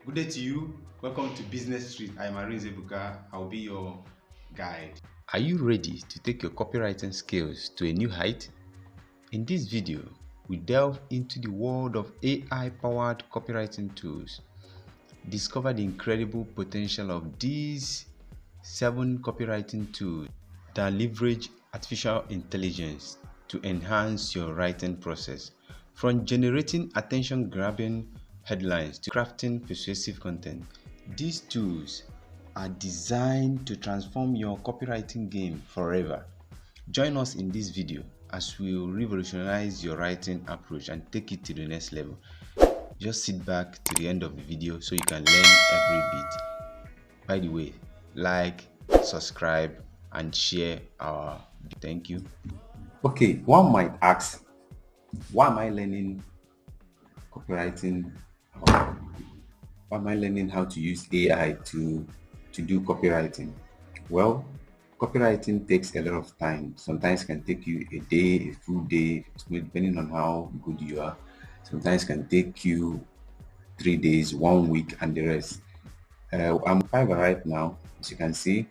Good day to you. Welcome to Business Street. I'm Arin Zebuka. I'll be your guide. Are you ready to take your copywriting skills to a new height? In this video, we delve into the world of AI-powered copywriting tools. Discover the incredible potential of these 7 copywriting tools that leverage artificial intelligence to enhance your writing process. From generating attention-grabbing headlines to crafting persuasive content, these tools are designed to transform your copywriting game forever. Join us in this video as we will revolutionize your writing approach and take it to the next level. Just sit back to the end of the video so you can learn every bit. By the way, like, subscribe, and share our video. Thank you. Okay, one might ask, why am I learning copywriting? Why am I learning how to use AI to do copywriting? Well, copywriting takes a lot of time. Sometimes can take you a day, a full day, depending on how good you are. Sometimes can take you 3 days, 1 week, and the rest. I'm Fiverr right now. As you can see,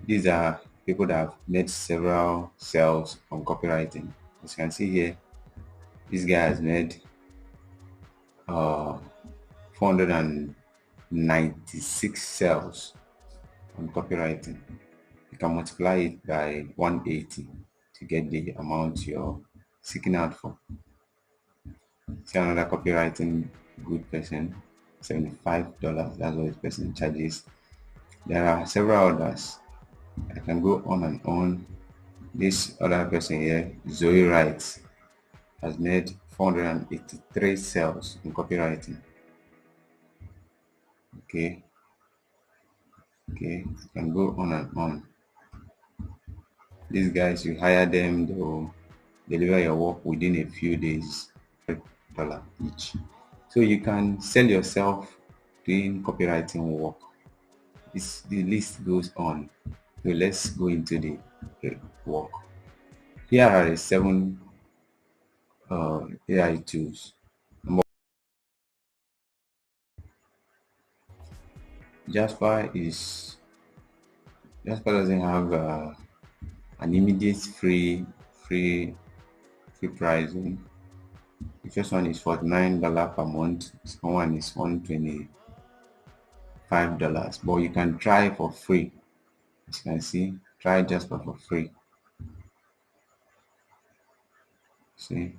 these are people that have made several sales from copywriting. As you can see here, this guy has made 496 sales on copywriting. You can multiply it by 180 to get the amount you're seeking out for. See another copywriting good person, $75. That's what this person charges. There are several others. I can go on and on. This other person here, Zoe Wright, has made 483 sales in copywriting. Okay, you can go on and on. These guys, you hire them, they'll deliver your work within a few days, $100 each. So you can sell yourself doing copywriting work. The list goes on. So let's go into the work. Here are the 7 AI tools. Jasper doesn't have an immediate free pricing. The first one is $49 per month. The second one is $125, but you can try for free. As you can see, try Jasper for free. See,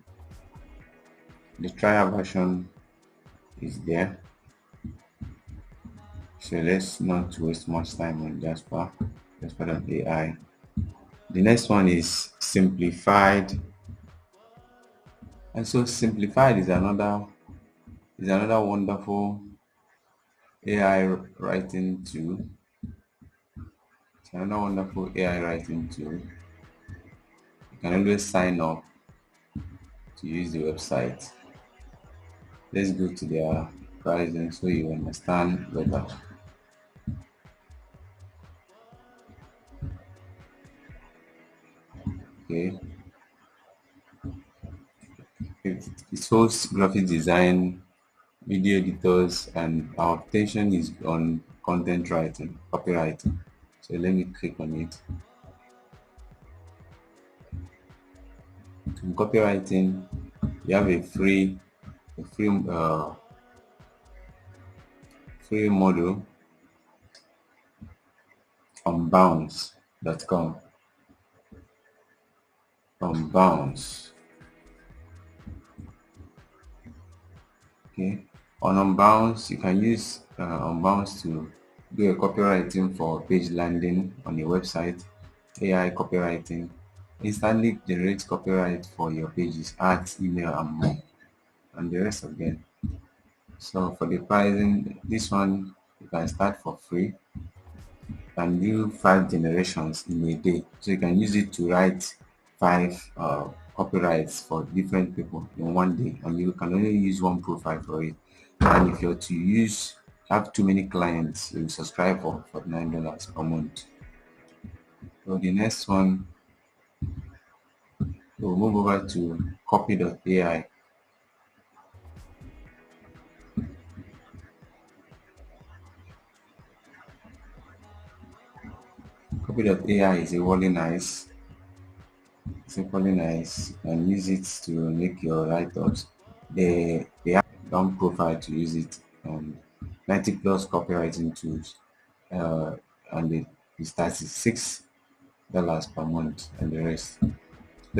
the trial version is there. So let's not waste much time on Jasper.ai. The next one is Simplified. And so Simplified is another wonderful AI writing tool. It's another wonderful AI writing tool. You can always sign up to use the website. Let's go to their pricing so you understand better. Okay. It hosts graphic design, video editors, and our attention is on content writing, copywriting. So let me click on it. In copywriting, you have a free model on bounce.com. On bounce. Okay, on Unbounce, you can use Unbounce to do a copywriting for page landing on your website. AI copywriting instantly generates copyright for your pages, ads, email, and more, and the rest of them. So for the pricing, this one you can start for free. You can do 5 generations in a day, so you can use it to write 5 copyrights for different people in one day, and you can only use one profile for it. And if you're to have too many clients, you subscribe for $49 per month. So the next one, we'll move over to Copy.ai. Copy.ai is equally nice. It's equally nice. You can use it to make your write-ups. They have done profile to use it. 90 plus copywriting tools. Uh, and it starts at $6 per month and the rest. So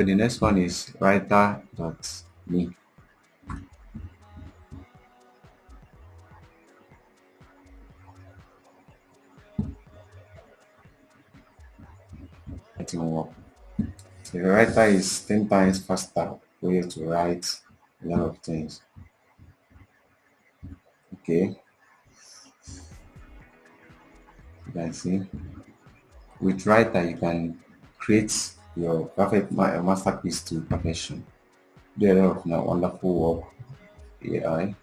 the next one is writer.me. Writing work. So the writer is 10 times faster for you to write a lot of things. Okay, you can see with writer you can create your perfect masterpiece to perfection. Do a lot of now wonderful work. AI.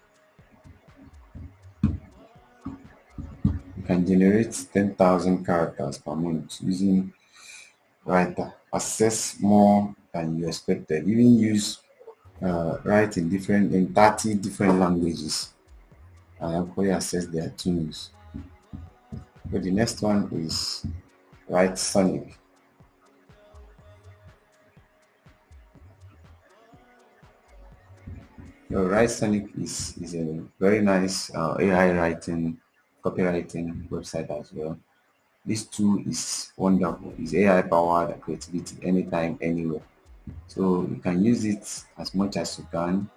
You can generate 10,000 characters per month using writer. Access more than you expected. Even use write in 30 different languages and actually access their tools. So the next one is Write Sonic. Write Sonic is a very nice AI writing, copywriting website as well. This tool is wonderful. It's AI powered creativity anytime, anywhere. So you can use it as much as you can.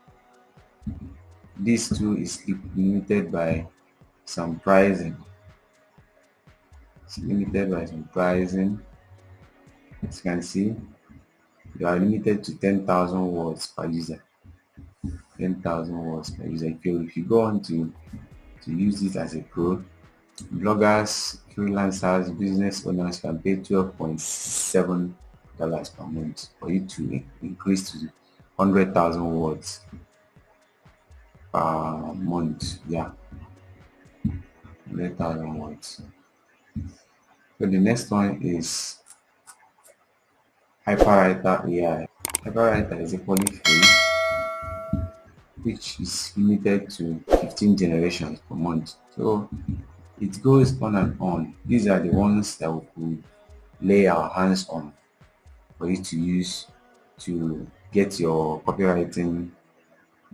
This tool is limited by some pricing. It's limited by some pricing. As you can see, you are limited to 10,000 words per user. 10,000 words per user. If you go on to use it as a pro, bloggers, freelancers, business owners can pay $12.7 per month for you to increase to 100,000 words per month. Yeah, 100,000 words. So the next one is Hyperwriter AI. Hyperwriter is equally free, which is limited to 15 generations per month. So it goes on and on. These are the ones that we could lay our hands on for you to use to get your copywriting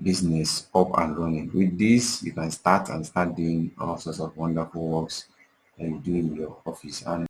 business up and running. With this, you can start doing all sorts of wonderful works that you do in your office. And